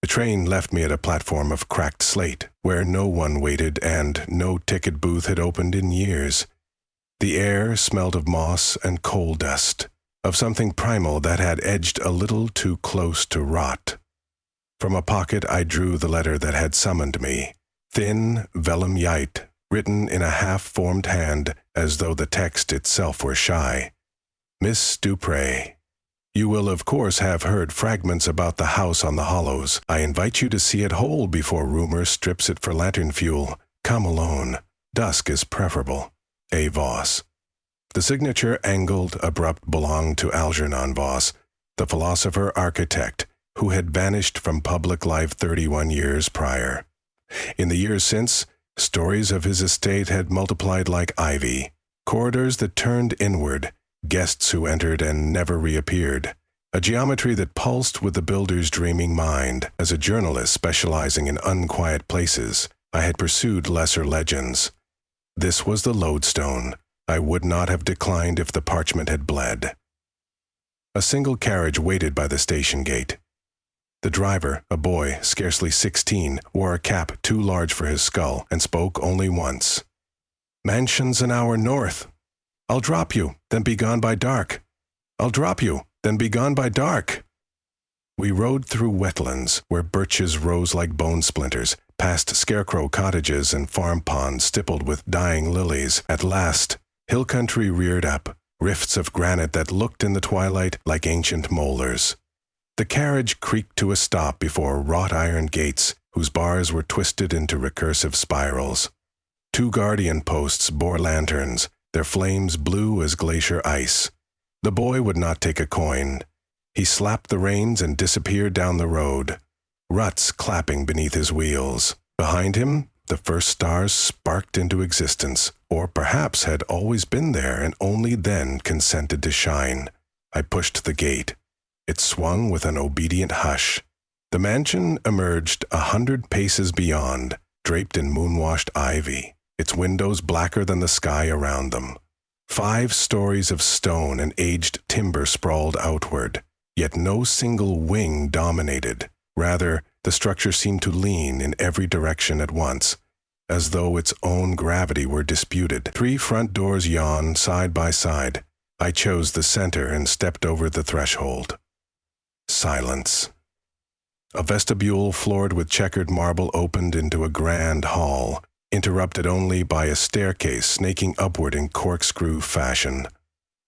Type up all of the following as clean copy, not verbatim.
The train left me at a platform of cracked slate, where no one waited and no ticket booth had opened in years. The air smelled of moss and coal dust, of something primal that had edged a little too close to rot. From a pocket I drew the letter that had summoned me, thin vellum yite, written in a half-formed hand as though the text itself were shy. Miss Dupre, you will of course have heard fragments about the house on the hollows. I invite you to see it whole before rumor strips it for lantern fuel. Come alone. Dusk is preferable. A. Voss. The signature, angled, abrupt, belonged to Algernon Voss, the philosopher-architect, who had vanished from public life 31 years prior. In the years since, stories of his estate had multiplied like ivy, corridors that turned inward, guests who entered and never reappeared, a geometry that pulsed with the builder's dreaming mind. As a journalist specializing in unquiet places, I had pursued lesser legends. This was the lodestone. I would not have declined if the parchment had bled. A single carriage waited by the station gate. The driver, a boy, scarcely 16, wore a cap too large for his skull and spoke only once. "Mansion's an hour north. I'll drop you, then be gone by dark. I'll drop you, then be gone by dark." We rode through wetlands where birches rose like bone splinters, past scarecrow cottages and farm ponds stippled with dying lilies. At last, hill country reared up, rifts of granite that looked in the twilight like ancient molars. The carriage creaked to a stop before wrought iron gates whose bars were twisted into recursive spirals. 2 guardian posts bore lanterns, their flames blue as glacier ice. The boy would not take a coin. He slapped the reins and disappeared down the road, ruts clapping beneath his wheels. Behind him, the first stars sparked into existence, or perhaps had always been there and only then consented to shine. I pushed the gate. It swung with an obedient hush. The mansion emerged 100 paces beyond, draped in moon-washed ivy, its windows blacker than the sky around them. 5 stories of stone and aged timber sprawled outward, yet no single wing dominated. Rather, the structure seemed to lean in every direction at once, as though its own gravity were disputed. 3 front doors yawned side by side. I chose the center and stepped over the threshold. Silence. A vestibule floored with checkered marble opened into a grand hall, interrupted only by a staircase snaking upward in corkscrew fashion.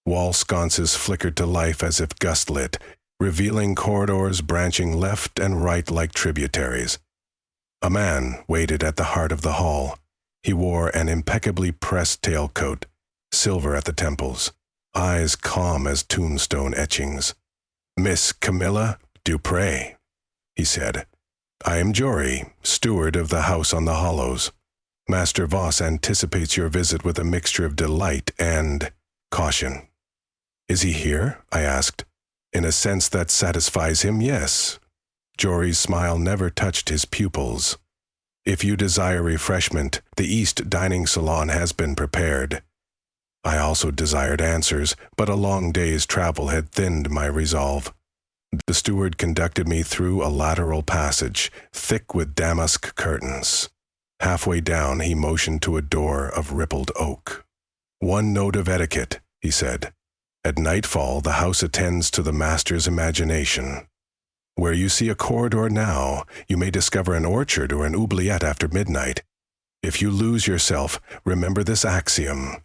Wall sconces flickered to life as if gust-lit, revealing corridors branching left and right like tributaries. A man waited at the heart of the hall. He wore an impeccably pressed tailcoat, silver at the temples, eyes calm as tombstone etchings. "Miss Camilla Dupre," he said. "I am Jory, steward of the house on the hollows. Master Voss anticipates your visit with a mixture of delight and caution." "Is he here?" I asked. "In a sense that satisfies him, yes." Jory's smile never touched his pupils. "If you desire refreshment, the East dining salon has been prepared." I also desired answers, but a long day's travel had thinned my resolve. The steward conducted me through a lateral passage, thick with damask curtains. Halfway down, he motioned to a door of rippled oak. "One note of etiquette," he said. "At nightfall, the house attends to the master's imagination. Where you see a corridor now, you may discover an orchard or an oubliette after midnight. If you lose yourself, remember this axiom: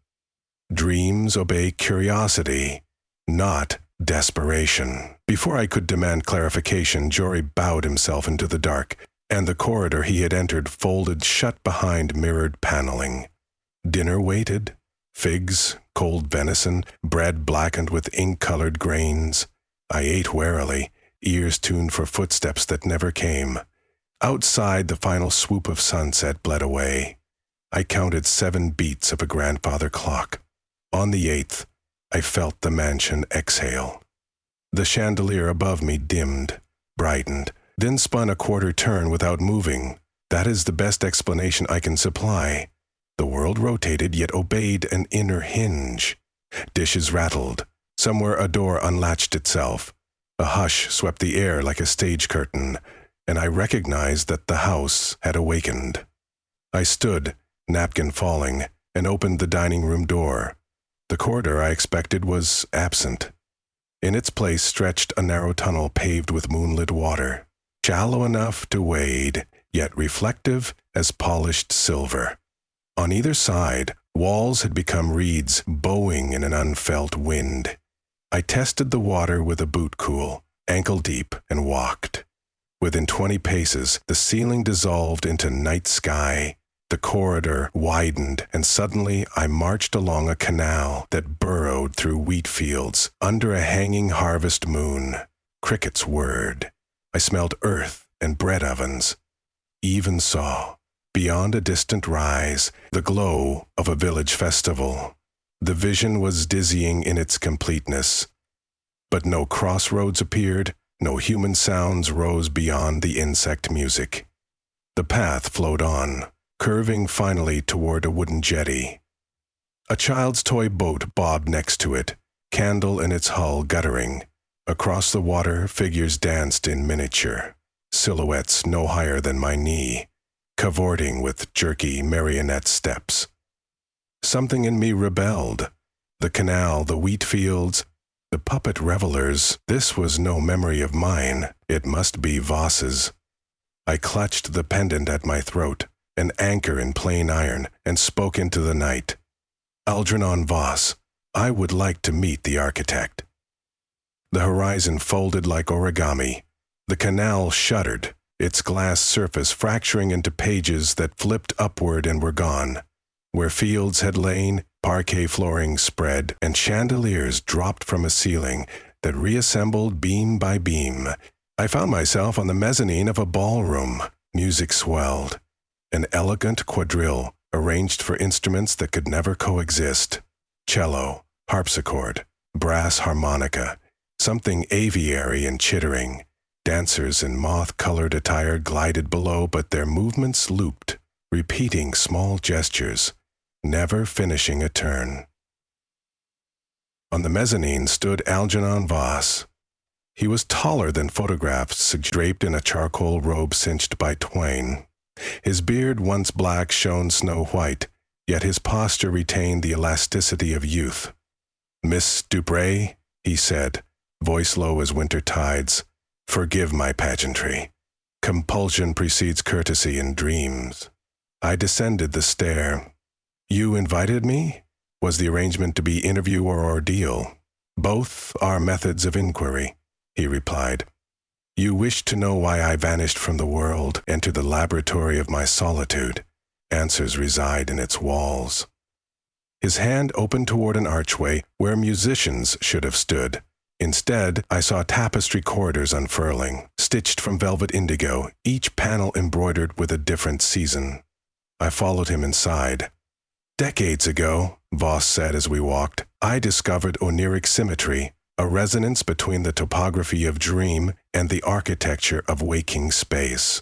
dreams obey curiosity, not desperation." Before I could demand clarification, Jory bowed himself into the dark, and the corridor he had entered folded shut behind mirrored paneling. Dinner waited. Figs, cold venison, bread blackened with ink-colored grains. I ate warily, ears tuned for footsteps that never came. Outside, the final swoop of sunset bled away. I counted 7 beats of a grandfather clock. On the 8th, I felt the mansion exhale. The chandelier above me dimmed, brightened, then spun a quarter turn without moving. That is the best explanation I can supply. The world rotated, yet obeyed an inner hinge. Dishes rattled. Somewhere a door unlatched itself. A hush swept the air like a stage curtain, and I recognized that the house had awakened. I stood, napkin falling, and opened the dining room door. The corridor I expected was absent. In its place stretched a narrow tunnel paved with moonlit water, shallow enough to wade, yet reflective as polished silver. On either side, walls had become reeds bowing in an unfelt wind. I tested the water with a boot cool, ankle deep, and walked. Within 20 paces, the ceiling dissolved into night sky. The corridor widened, and suddenly I marched along a canal that burrowed through wheat fields under a hanging harvest moon. Crickets whirred. I smelled earth and bread ovens. Even saw, beyond a distant rise, the glow of a village festival. The vision was dizzying in its completeness. But no crossroads appeared, no human sounds rose beyond the insect music. The path flowed on, curving finally toward a wooden jetty. A child's toy boat bobbed next to it, candle in its hull guttering. Across the water, figures danced in miniature, silhouettes no higher than my knee, cavorting with jerky marionette steps. Something in me rebelled. The canal, the wheat fields, the puppet revelers, this was no memory of mine. It must be Voss's. I clutched the pendant at my throat, an anchor in plain iron, and spoke into the night. Algernon Voss, I would like to meet the architect. The horizon folded like origami. The canal shuddered, its glass surface fracturing into pages that flipped upward and were gone. Where fields had lain, parquet flooring spread, and chandeliers dropped from a ceiling that reassembled beam by beam. I found myself on the mezzanine of a ballroom. Music swelled. An elegant quadrille, arranged for instruments that could never coexist. Cello, harpsichord, brass harmonica, something aviary and chittering. Dancers in moth-colored attire glided below, but their movements looped, repeating small gestures, never finishing a turn. On the mezzanine stood Algernon Voss. He was taller than photographs, draped in a charcoal robe cinched by twain. His beard, once black, shone snow white, yet his posture retained the elasticity of youth. "Miss Dupre," he said, voice low as winter tides, "forgive my pageantry. Compulsion precedes courtesy in dreams." I descended the stair. "You invited me? Was the arrangement to be interview or ordeal?" "Both are methods of inquiry," he replied. "You wish to know why I vanished from the world, enter the laboratory of my solitude. Answers reside in its walls." His hand opened toward an archway where musicians should have stood. Instead, I saw tapestry corridors unfurling, stitched from velvet indigo, each panel embroidered with a different season. I followed him inside. "Decades ago," Voss said as we walked, "I discovered oniric symmetry, a resonance between the topography of dream and the architecture of waking space.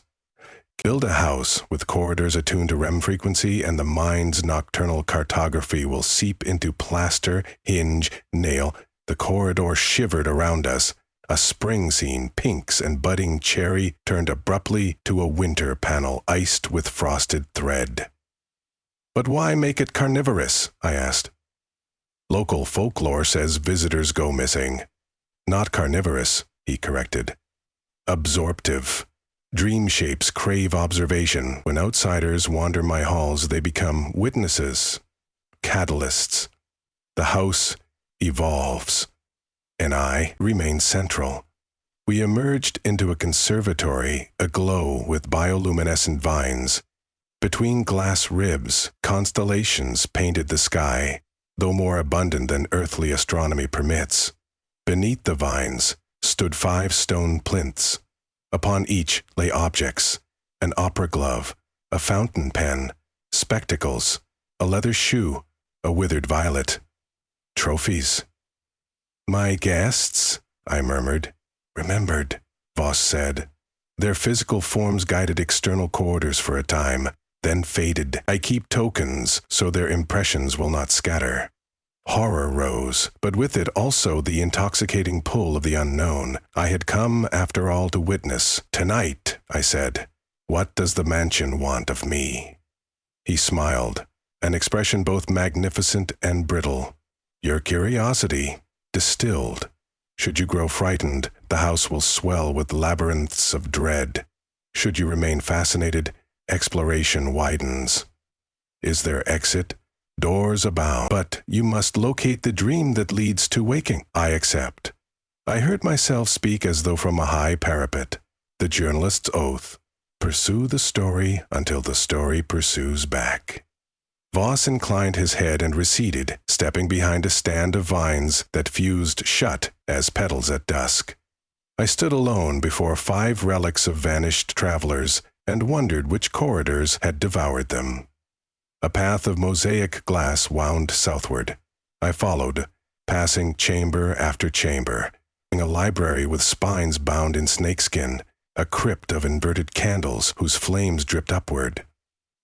Build a house with corridors attuned to REM frequency, and the mind's nocturnal cartography will seep into plaster, hinge, nail. The corridor shivered around us. A spring scene, pinks and budding cherry, turned abruptly to a winter panel iced with frosted thread." "But why make it carnivorous?" I asked. "Local folklore says visitors go missing." "Not carnivorous," he corrected. "Absorptive. Dream shapes crave observation. When outsiders wander my halls, they become witnesses, catalysts. The house evolves, and I remain central." We emerged into a conservatory aglow with bioluminescent vines. Between glass ribs, constellations painted the sky, though more abundant than earthly astronomy permits. Beneath the vines stood 5 stone plinths. Upon each lay objects: an opera glove, a fountain pen, spectacles, a leather shoe, a withered violet. Trophies. "My guests," I murmured. "Remembered," Voss said. "Their physical forms guided external corridors for a time, then faded. I keep tokens so their impressions will not scatter." Horror rose, but with it also the intoxicating pull of the unknown. I had come, after all, to witness, tonight, I said. "What does the mansion want of me?" He smiled, an expression both magnificent and brittle. "Your curiosity, distilled. Should you grow frightened, the house will swell with labyrinths of dread. Should you remain fascinated, exploration widens. Is there exit? Doors abound. But you must locate the dream that leads to waking." "I accept." I heard myself speak as though from a high parapet. The journalist's oath. Pursue the story until the story pursues back. Voss inclined his head and receded, stepping behind a stand of vines that fused shut as petals at dusk. I stood alone before 5 relics of vanished travelers and wondered which corridors had devoured them. A path of mosaic glass wound southward. I followed, passing chamber after chamber, a library with spines bound in snakeskin, a crypt of inverted candles whose flames dripped upward,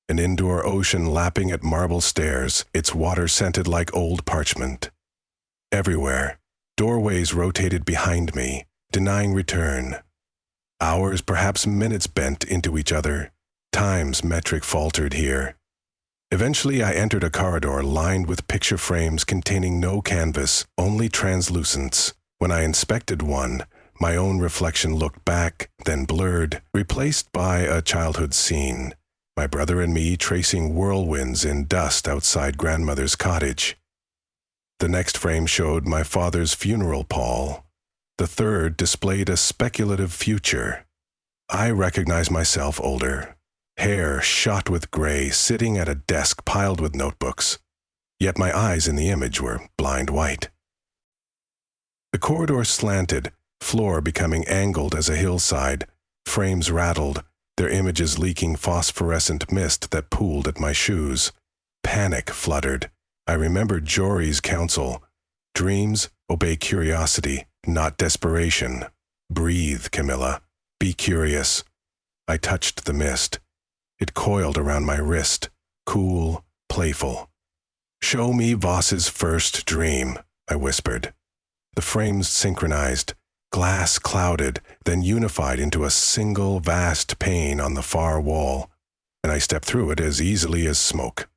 an indoor ocean lapping at marble stairs, its water scented like old parchment. Everywhere, doorways rotated behind me, denying return. Hours, perhaps minutes, bent into each other. Time's metric faltered here. Eventually, I entered a corridor lined with picture frames containing no canvas, only translucence. When I inspected one, my own reflection looked back, then blurred, replaced by a childhood scene. My brother and me tracing whirlwinds in dust outside grandmother's cottage. The next frame showed my father's funeral pall. The third displayed a speculative future. I recognized myself older. Hair shot with gray, sitting at a desk piled with notebooks. Yet my eyes in the image were blind white. The corridor slanted, floor becoming angled as a hillside. Frames rattled, their images leaking phosphorescent mist that pooled at my shoes. Panic fluttered. I remembered Jory's counsel. Dreams obey curiosity, not desperation. Breathe, Camilla. Be curious. I touched the mist. It coiled around my wrist, cool, playful. "Show me Voss's first dream," I whispered. The frames synchronized, glass clouded, then unified into a single vast pane on the far wall, and I stepped through it as easily as smoke.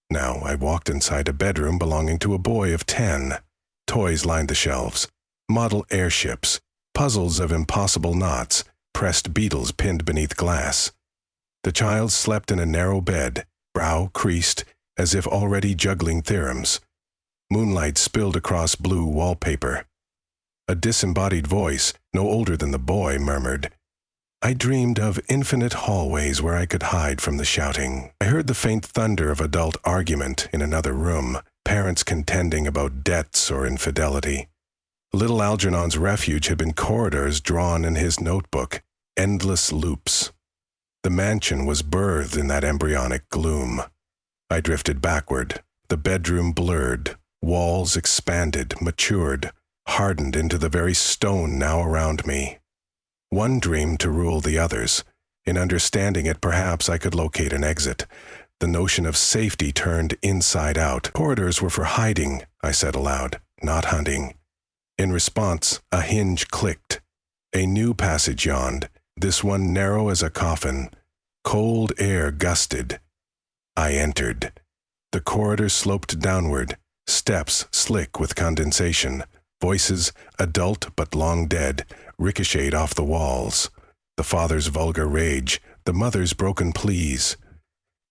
Now I walked inside a bedroom belonging to a boy of 10. Toys lined the shelves, model airships, puzzles of impossible knots, pressed beetles pinned beneath glass. The child slept in a narrow bed, brow creased, as if already juggling theorems. Moonlight spilled across blue wallpaper. A disembodied voice, no older than the boy, murmured. I dreamed of infinite hallways where I could hide from the shouting. I heard the faint thunder of adult argument in another room, parents contending about debts or infidelity. Little Algernon's refuge had been corridors drawn in his notebook, endless loops. The mansion was birthed in that embryonic gloom. I drifted backward, the bedroom blurred, walls expanded, matured, hardened into the very stone now around me. One dream to rule the others. In understanding it, perhaps I could locate an exit. The notion of safety turned inside out. Corridors were for hiding, I said aloud, not hunting. In response, a hinge clicked. A new passage yawned, this one narrow as a coffin. Cold air gusted. I entered. The corridor sloped downward, steps slick with condensation. Voices, adult but long dead, ricocheted off the walls. The father's vulgar rage, the mother's broken pleas.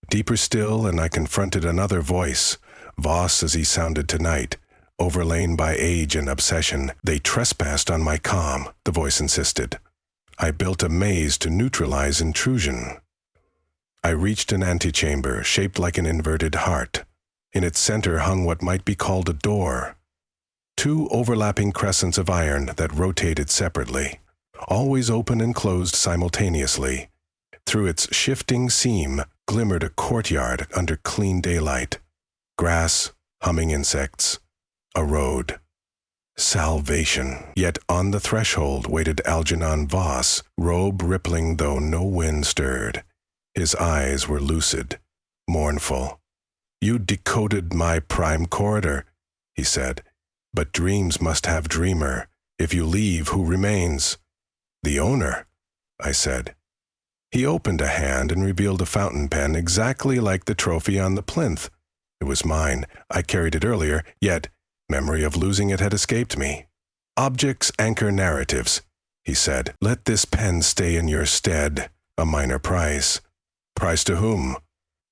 Deeper still, and I confronted another voice, Voss as he sounded tonight, overlain by age and obsession. They trespassed on my calm, the voice insisted. I built a maze to neutralize intrusion. I reached an antechamber shaped like an inverted heart. In its center hung what might be called a door. 2 overlapping crescents of iron that rotated separately, always open and closed simultaneously. Through its shifting seam glimmered a courtyard under clean daylight. Grass, humming insects, a road. Salvation. Yet on the threshold waited Algernon Voss, robe rippling though no wind stirred. His eyes were lucid, mournful. You decoded my prime corridor, he said. But dreams must have dreamer. If you leave, who remains? The owner, I said. He opened a hand and revealed a fountain pen exactly like the trophy on the plinth. It was mine. I carried it earlier, yet memory of losing it had escaped me. "Objects anchor narratives," he said. "Let this pen stay in your stead. A minor price." "Price to whom?"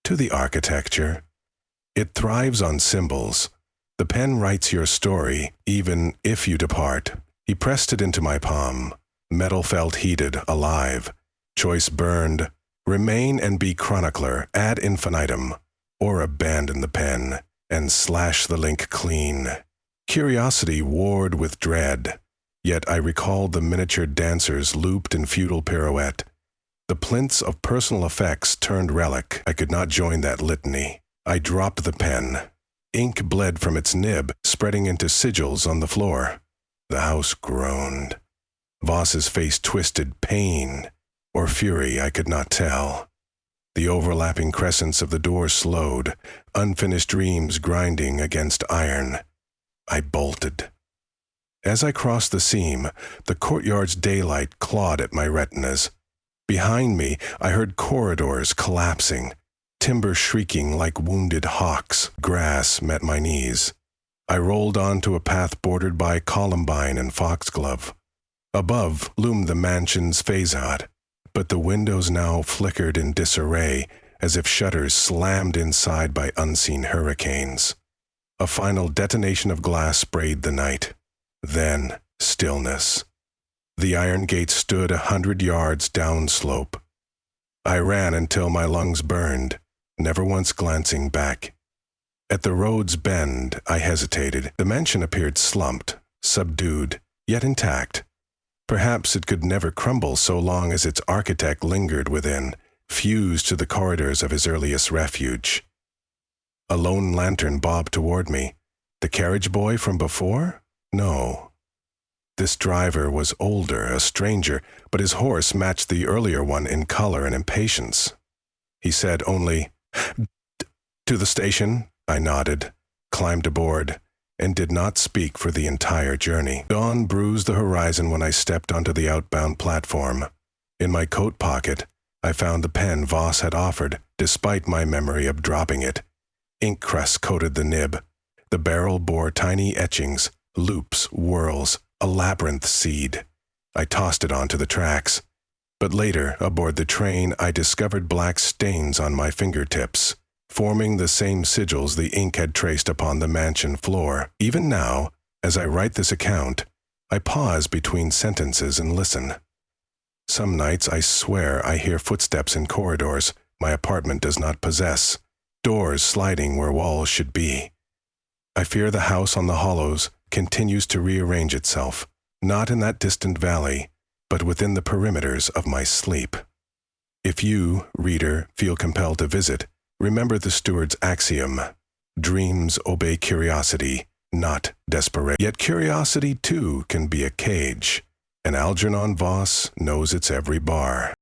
"To the architecture. It thrives on symbols. The pen writes your story, even if you depart." He pressed it into my palm. Metal felt heated, alive. Choice burned. Remain and be chronicler, ad infinitum, or abandon the pen and slash the link clean. Curiosity warred with dread, yet I recalled the miniature dancers looped in futile pirouette. The plinths of personal effects turned relic. I could not join that litany. I dropped the pen. Ink bled from its nib, spreading into sigils on the floor. The house groaned. Voss's face twisted, pain or fury, I could not tell. The overlapping crescents of the door slowed, unfinished dreams grinding against iron. I bolted. As I crossed the seam, the courtyard's daylight clawed at my retinas. Behind me, I heard corridors collapsing, timber shrieking like wounded hawks. Grass met my knees. I rolled onto a path bordered by columbine and foxglove. Above loomed the mansion's facade, but the windows now flickered in disarray, as if shutters slammed inside by unseen hurricanes. A final detonation of glass sprayed the night. Then stillness. The iron gate stood 100 yards downslope. I ran until my lungs burned, never once glancing back. At the road's bend, I hesitated. The mansion appeared slumped, subdued, yet intact. Perhaps it could never crumble so long as its architect lingered within, fused to the corridors of his earliest refuge. A lone lantern bobbed toward me. The carriage boy from before? No. This driver was older, a stranger, but his horse matched the earlier one in color and impatience. He said only, "To the station?" I nodded, climbed aboard, and did not speak for the entire journey. Dawn bruised the horizon when I stepped onto the outbound platform. In my coat pocket, I found the pen Voss had offered, despite my memory of dropping it. Ink crust coated the nib. The barrel bore tiny etchings, loops, whirls, a labyrinth seed. I tossed it onto the tracks. But later, aboard the train, I discovered black stains on my fingertips, forming the same sigils the ink had traced upon the mansion floor. Even now, as I write this account, I pause between sentences and listen. Some nights I swear I hear footsteps in corridors my apartment does not possess, doors sliding where walls should be. I fear the house on the hollows continues to rearrange itself, not in that distant valley, but within the perimeters of my sleep. If you, reader, feel compelled to visit, remember the steward's axiom: dreams obey curiosity, not desperation. Yet curiosity, too, can be a cage, and Algernon Voss knows its every bar.